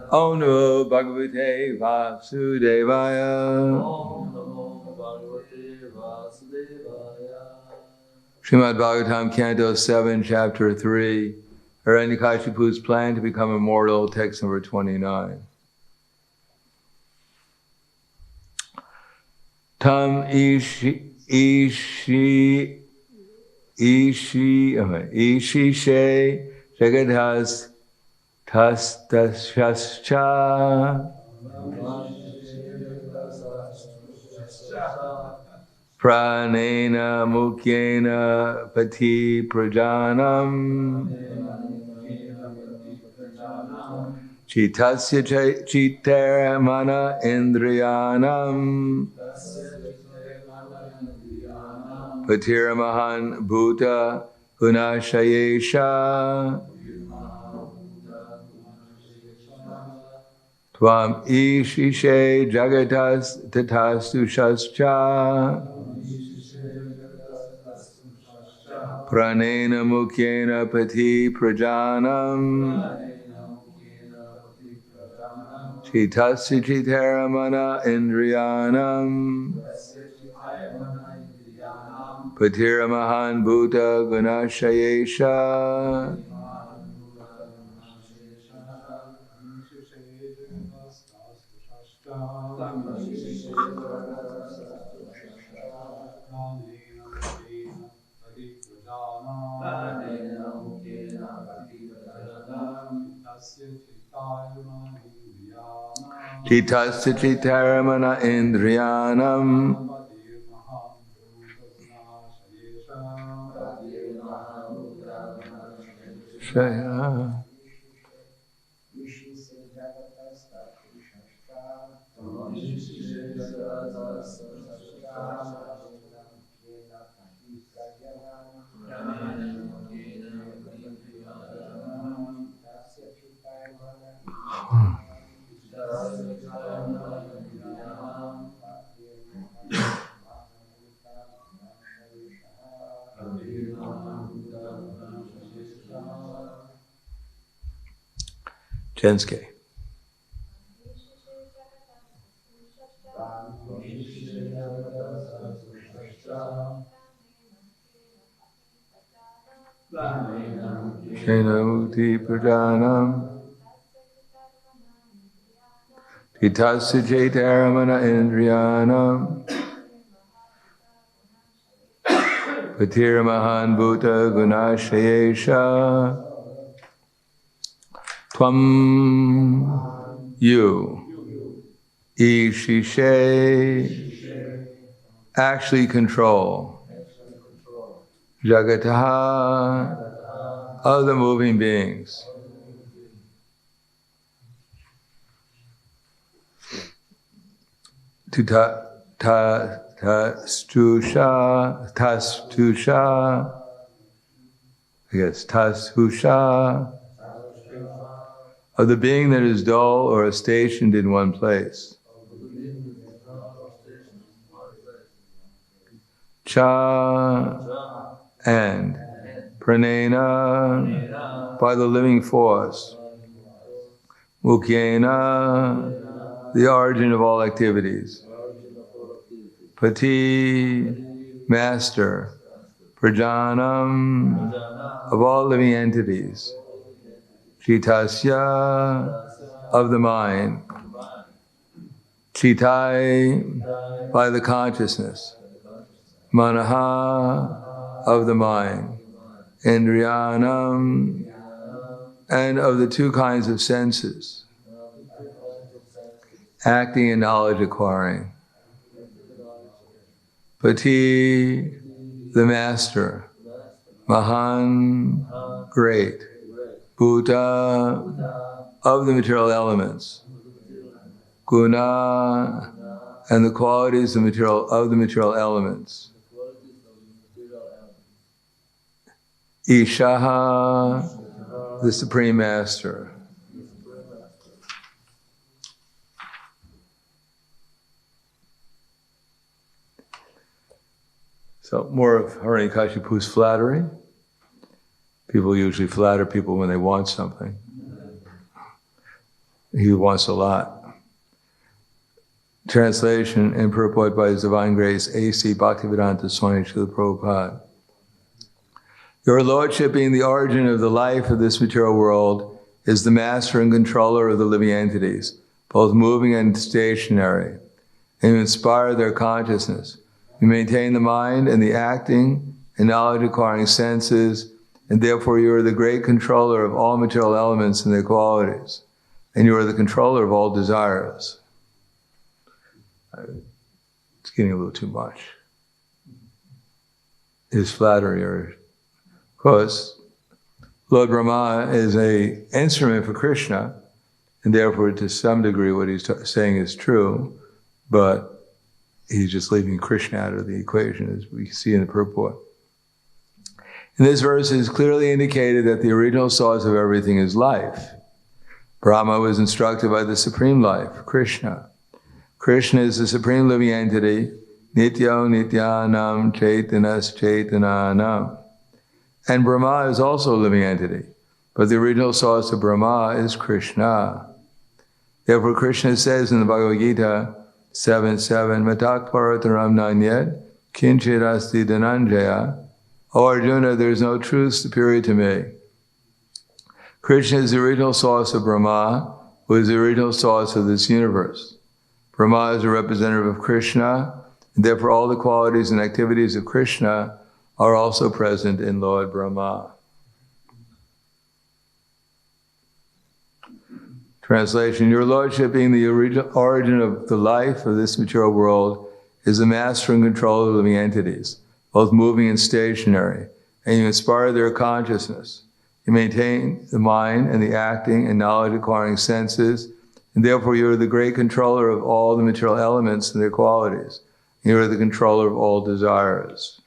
Om Namo Bhagavate Vasudevaya. Srimad Bhagavatam, Canto 7, Chapter 3, Hiranyakashipu's plan to become immortal, text number 29. Tam ishishe jagadhas tastascha pranena mukyena pati prajanam chitasya chitaramana indriyanam patiramahan bhuta gunashayesha tvam ishishe jagatas tatastu shascha pranena mukyena pati prajanam chitasya chitaramana indriyanam patiramahan bhuta gunashayesha chitasya chitaramana indriyanam shaya Jenske. Shainamuti prajanam Titasya Chaitaramana Indriyanam Patiramahan Bhuta Gunashayesha Tvam you Ishishe actually control Jagataha of the moving beings. Tastusha, I guess, Tashusha, of the being that is dull or stationed in one place. Cha, and Pranena, by the living force. Mukyena, the origin of all activities. Pati, master. Prajanam, of all living entities. Chitasya, of the mind. Chitai, by the consciousness. Manaha, of the mind. Indriyanam, and of the two kinds of senses. Acting and knowledge acquiring. Pati, the master. Mahan, great. Bhuta, of the material elements. Guna, and the qualities of the material elements. Ishaha, the Supreme Master. So more of Hiranyakashipu's flattery. People usually flatter people when they want something. He wants a lot. Translation and purport by His Divine Grace, A.C. Bhaktivedanta Swami Srila Prabhupada. Your Lordship, being the origin of the life of this material world, is the master and controller of the living entities, both moving and stationary, and you inspire their consciousness. You maintain the mind and the acting and knowledge-acquiring senses, and therefore you are the great controller of all material elements and their qualities, and you are the controller of all desires. It's getting a little too much. His flattery, of course, Lord Brahma is an instrument for Krishna, and therefore to some degree what he's saying is true, but he's just leaving Krishna out of the equation, as we see in the purport. In this verse, it is clearly indicated that the original source of everything is life. Brahma was instructed by the supreme life, Krishna. Krishna is the supreme living entity, Nityo Nityanam Chaitanas Chaitananam. And Brahma is also a living entity, but the original source of Brahma is Krishna. Therefore, Krishna says in the Bhagavad Gita 7:7, Matak Parataram Nanyed, Kinchit Asti Dhananjaya. O Arjuna, there is no truth superior to me. Krishna is the original source of Brahma, who is the original source of this universe. Brahma is a representative of Krishna, and therefore all the qualities and activities of Krishna are also present in Lord Brahma. Translation, your Lordship, being the origin of the life of this material world, is the master and controller of living entities, both moving and stationary, and you inspire their consciousness. You maintain the mind and the acting and knowledge-acquiring senses, and therefore you are the great controller of all the material elements and their qualities. You are the controller of all desires.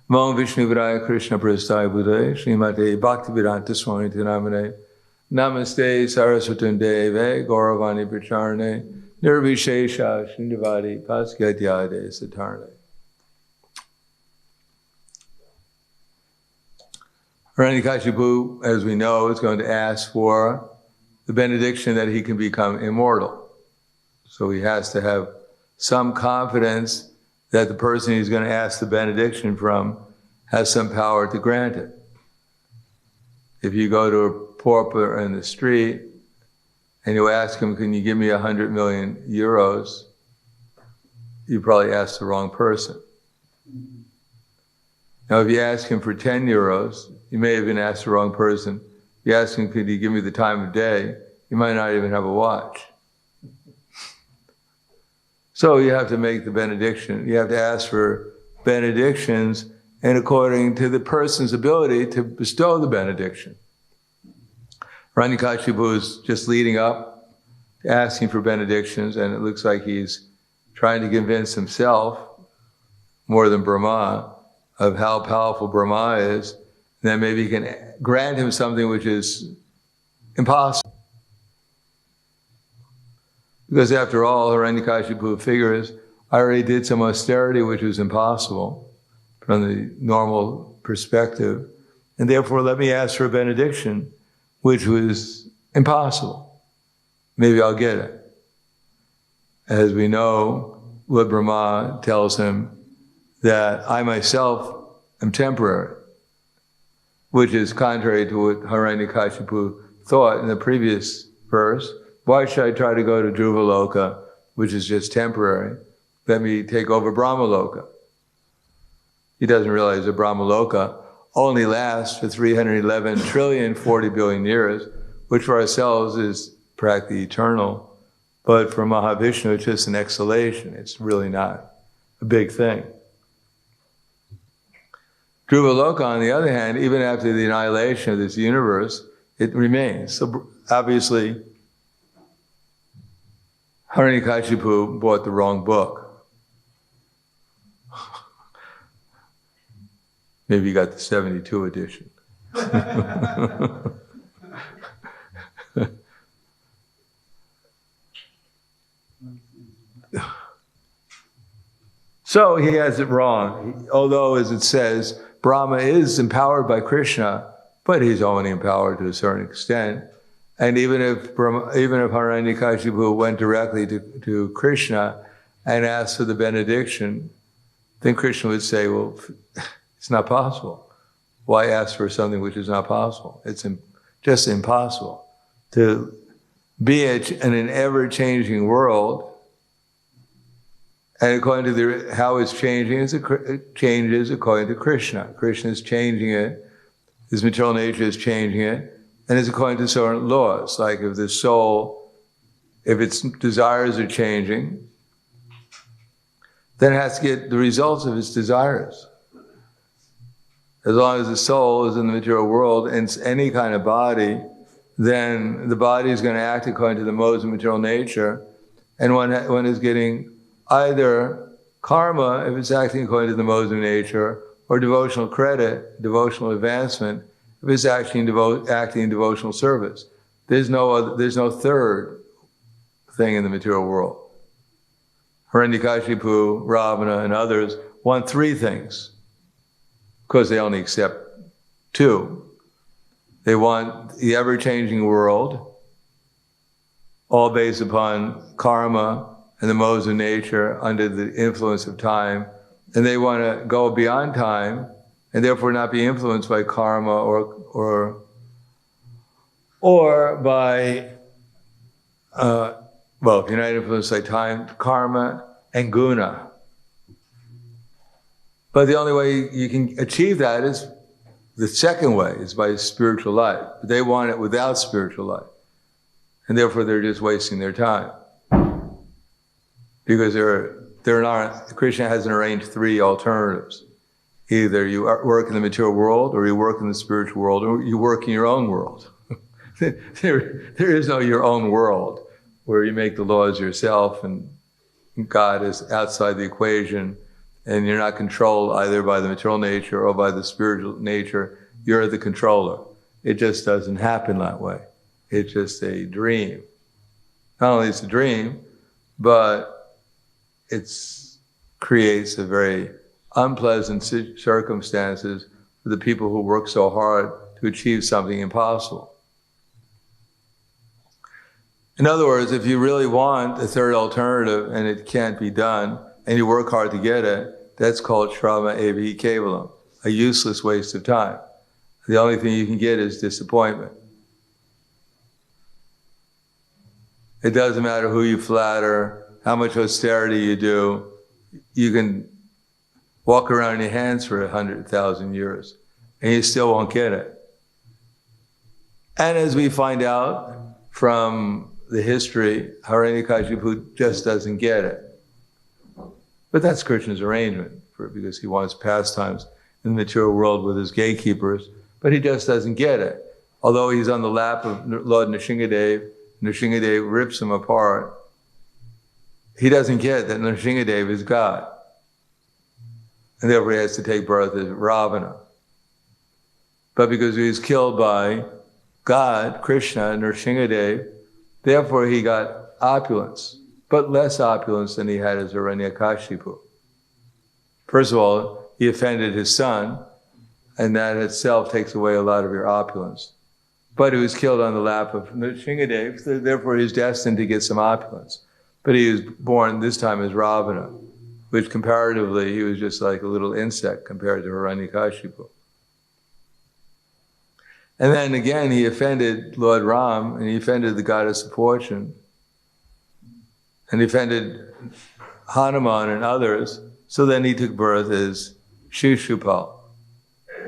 Vam Vishnu Vidaya Krishna Prasthaya Buddhaya Srimate Bhaktivedanta Swami Tinamane Namaste Saraswatam Deve Gauravani Pracharne Nirvishesha Shindavadi Paskatyade Satarne. Hiranyakashipu, as we know, is going to ask for the benediction that he can become immortal. So he has to have some confidence that the person he's going to ask the benediction from has some power to grant it. If you go to a pauper in the street and you ask him, can you give me 100 million euros? You probably asked the wrong person. Now, if you ask him for 10 euros, you may have been asked the wrong person. If you ask him, could you give me the time of day? You might not even have a watch. So you have to make the benediction. You have to ask for benedictions and according to the person's ability to bestow the benediction. Hiranyakashipu is just leading up to asking for benedictions, and it looks like he's trying to convince himself, more than Brahma, of how powerful Brahma is, and then maybe he can grant him something which is impossible. Because after all, Hiranyakashipu figures, I already did some austerity which was impossible from the normal perspective, and therefore let me ask for a benediction which was impossible. Maybe I'll get it. As we know, Lord Brahma tells him that I myself am temporary, which is contrary to what Hiranyakashipu thought in the previous verse. Why should I try to go to Dhruvaloka, which is just temporary? Let me take over Brahmaloka. He doesn't realize that Brahmaloka only lasts for 311 trillion, 40 billion years, which for ourselves is practically eternal. But for Mahavishnu, it's just an exhalation. It's really not a big thing. Dhruvaloka, on the other hand, even after the annihilation of this universe, it remains. So obviously, Hiranyakashipu bought the wrong book. Maybe he got the 72 edition. So he has it wrong. Although, as it says, Brahma is empowered by Krishna, but he's only empowered to a certain extent. And even if Hiranyakashipu went directly to Krishna and asked for the benediction, then Krishna would say, well, it's not possible. Why ask for something which is not possible? It's just impossible. To be in an ever-changing world, and according to how it's changing, it changes according to Krishna. Krishna is changing it, his material nature is changing it, and it's according to certain laws. Like if the soul, if its desires are changing, then it has to get the results of its desires. As long as the soul is in the material world and it's any kind of body, then the body is going to act according to the modes of material nature, and one is getting either karma, if it's acting according to the modes of nature, or devotional credit, devotional advancement, if it's acting in devotional service. There's no third thing in the material world. Hiranyakashipu, Ravana, and others want three things. Of course, they only accept two. They want the ever-changing world, all based upon karma and the modes of nature under the influence of time, and they want to go beyond time and therefore not be influenced by karma or by if you're not influenced by time, karma and guna. But the only way you can achieve that is the second way, is by spiritual life. But they want it without spiritual life, and therefore they're just wasting their time. Because Krishna hasn't arranged three alternatives. Either you work in the material world, or you work in the spiritual world, or you work in your own world. There is no your own world where you make the laws yourself and God is outside the equation and you're not controlled either by the material nature or by the spiritual nature. You're the controller. It just doesn't happen that way. It's just a dream. Not only is it a dream, but it creates a very unpleasant circumstances for the people who work so hard to achieve something impossible. In other words, if you really want a third alternative and it can't be done, and you work hard to get it, that's called shrama evi kevalam, a useless waste of time. The only thing you can get is disappointment. It doesn't matter who you flatter, how much austerity you do, you can walk around in your hands for 100,000 years, and you still won't get it. And as we find out from the history, Hiranyakashipu just doesn't get it. But that's Krishna's arrangement, because he wants pastimes in the material world with his gatekeepers, but he just doesn't get it. Although he's on the lap of Lord Nrsingadev, Nrsingadev rips him apart, he doesn't get that Nrsingadev is God. And therefore he has to take birth as Ravana. But because he was killed by God, Krishna, Nrsingadev, therefore he got opulence, but less opulence than he had as Hiranyakashipu. First of all, he offended his son, and that itself takes away a lot of your opulence. But he was killed on the lap of Nrsingadev, therefore he's destined to get some opulence. But he was born this time as Ravana, which comparatively, he was just like a little insect compared to Hiranyakashipu. And then again, he offended Lord Ram, and he offended the goddess of fortune, and he offended Hanuman and others, so then he took birth as Shishupal.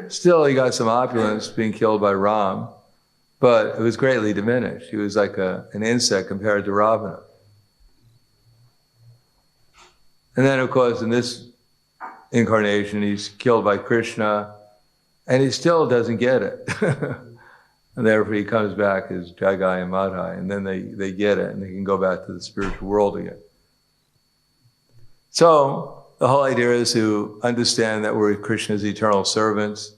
Still, he got some opulence being killed by Ram, but it was greatly diminished. He was like an insect compared to Ravana. And then, of course, in this incarnation, he's killed by Krishna, and he still doesn't get it. And therefore he comes back as Jagai and Madhai, and then they get it, and they can go back to the spiritual world again. So the whole idea is to understand that we're Krishna's eternal servants.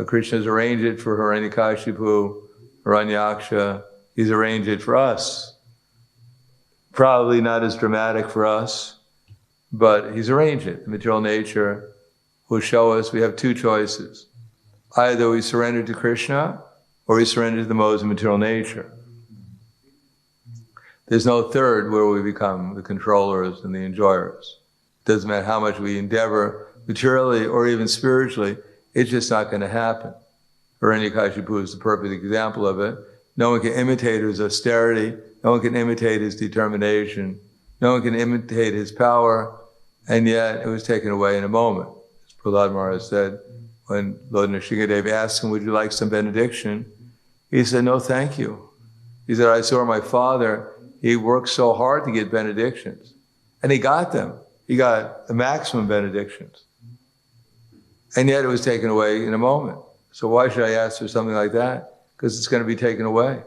Krishna's arranged it for Hiranyakashipu, Hiranyaksha. He's arranged it for us. Probably not as dramatic for us, but he's arranged it. The material nature will show us we have two choices. Either we surrender to Krishna, or we surrender to the modes of material nature. There's no third where we become the controllers and the enjoyers. It doesn't matter how much we endeavor materially or even spiritually, it's just not going to happen. Hiranyakashipu is the perfect example of it. No one can imitate his austerity. No one can imitate his determination. No one can imitate his power, and yet it was taken away in a moment. As Prahlad Maharaj said, when Lord Nrsingadev asked him, would you like some benediction? He said, no, thank you. He said, I saw my father, he worked so hard to get benedictions. And he got them. He got the maximum benedictions. And yet it was taken away in a moment. So why should I ask for something like that? Because it's going to be taken away.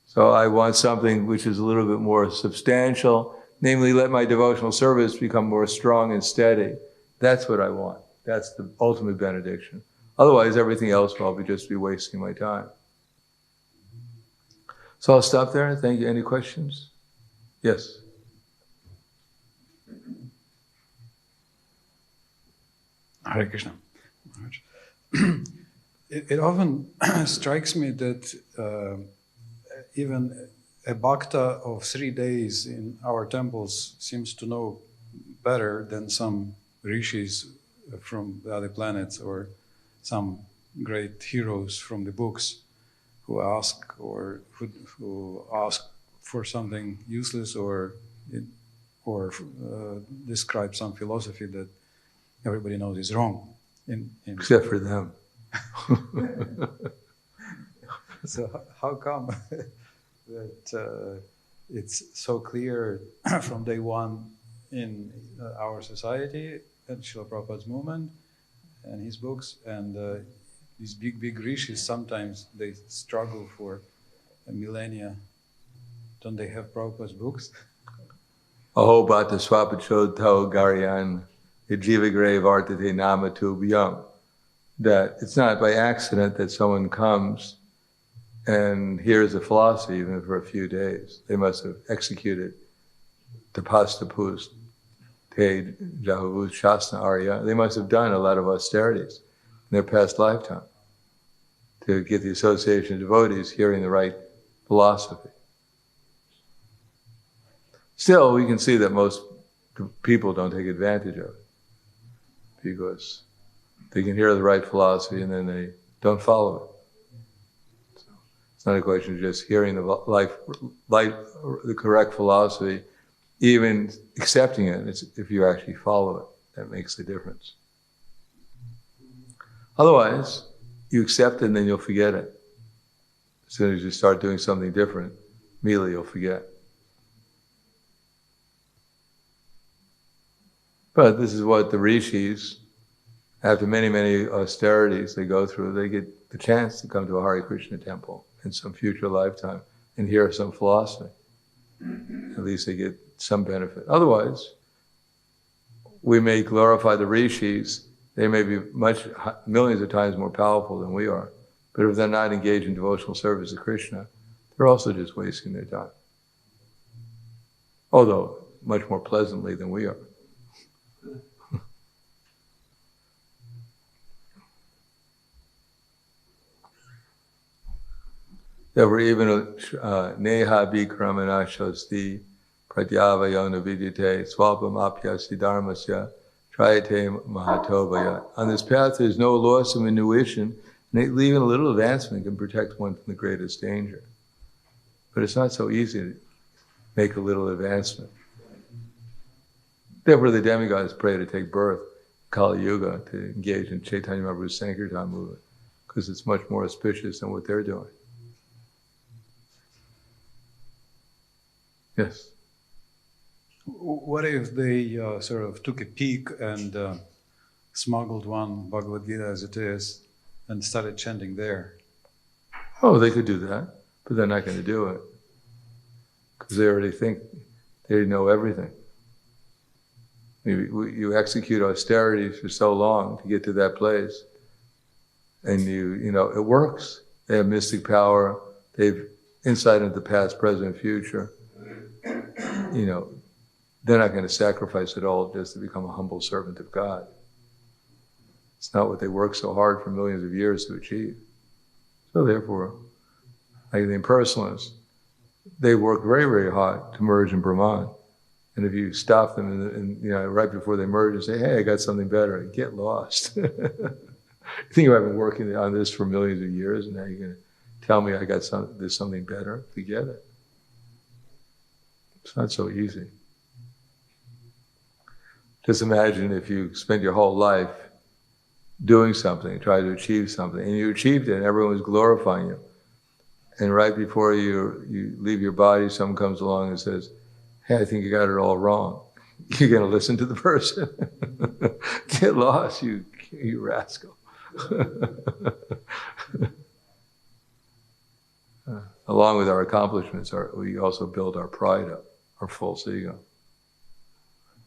So I want something which is a little bit more substantial, namely let my devotional service become more strong and steady. That's what I want. That's the ultimate benediction. Otherwise, everything else will just be wasting my time. So I'll stop there. Thank you. Any questions? Yes. Hare Krishna. It often strikes me that even a bhakta of 3 days in our temples seems to know better than some rishis from the other planets or some great heroes from the books who ask for something useless or describe some philosophy that everybody knows is wrong. Except for them. So how come that it's so clear from day one in our society and Srila Prabhupada's movement and his books, and these big rishis, sometimes they struggle for a millennia. Don't they have Prabhupada's books? Aho bhata swapachoto garyan jivagre vartate nama tubhyam. That it's not by accident that someone comes and hears a philosophy even for a few days. They must have executed tapastapus, te jahavus shasna arya. They must have done a lot of austerities in their past lifetime to get the association of devotees hearing the right philosophy. Still, we can see that most people don't take advantage of it because they can hear the right philosophy and then they don't follow it. So it's not a question of just hearing the correct philosophy, even accepting it. It's if you actually follow it, that makes the difference. Otherwise, you accept it and then you'll forget it. As soon as you start doing something different, immediately you'll forget. But this is what the rishis, after many austerities they go through, they get the chance to come to a Hare Krishna temple in some future lifetime and hear some philosophy. At least they get some benefit. Otherwise, we may glorify the rishis. They may be millions of times more powerful than we are. But if they're not engaged in devotional service to Krishna, they're also just wasting their time. Although much more pleasantly than we are. There were even neha bikramana shosti pratyavayona vidyate swalpam apyasi dharmasya trayate mahatovaya. On this path there's no loss of intuition, and even a little advancement can protect one from the greatest danger. But it's not so easy to make a little advancement. Therefore the demigods pray to take birth, Kali Yuga, to engage in Chaitanya Mahaprabhu's Sankirtan movement, because it's much more auspicious than what they're doing. Yes. What if they sort of took a peek and smuggled one Bhagavad Gita as it is and started chanting there? Oh, they could do that, but they're not going to do it because they already think they know everything. You execute austerities for so long to get to that place, and you know it works. They have mystic power. They've insight into the past, present, future. You know, they're not going to sacrifice it all just to become a humble servant of God. It's not what they worked so hard for millions of years to achieve. So therefore, like the impersonalists, they work very, very hard to merge in Brahman. And if you stop them and right before they merge and say, hey, I got something better, get lost. You think I've been working on this for millions of years and now you're going to tell me there's something better? Forget it. It's not so easy. Just imagine if you spent your whole life doing something, try to achieve something, and you achieved it and everyone was glorifying you. And right before you leave your body, someone comes along and says, hey, I think you got it all wrong. You're going to listen to the person. Get lost, you rascal. Along with our accomplishments, we also build our pride up, our false ego.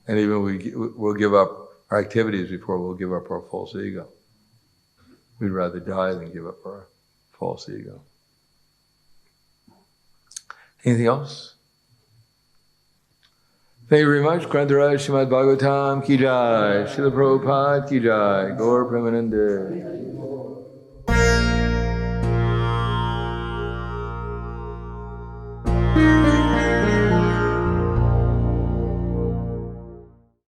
And even we'll give up our activities before we'll give up our false ego. We'd rather die than give up our false ego. Anything else? Thank you very much. Grantaraj Srimad Bhagavatam ki jai. Srila Prabhupada ki jai. Gaur Premanande.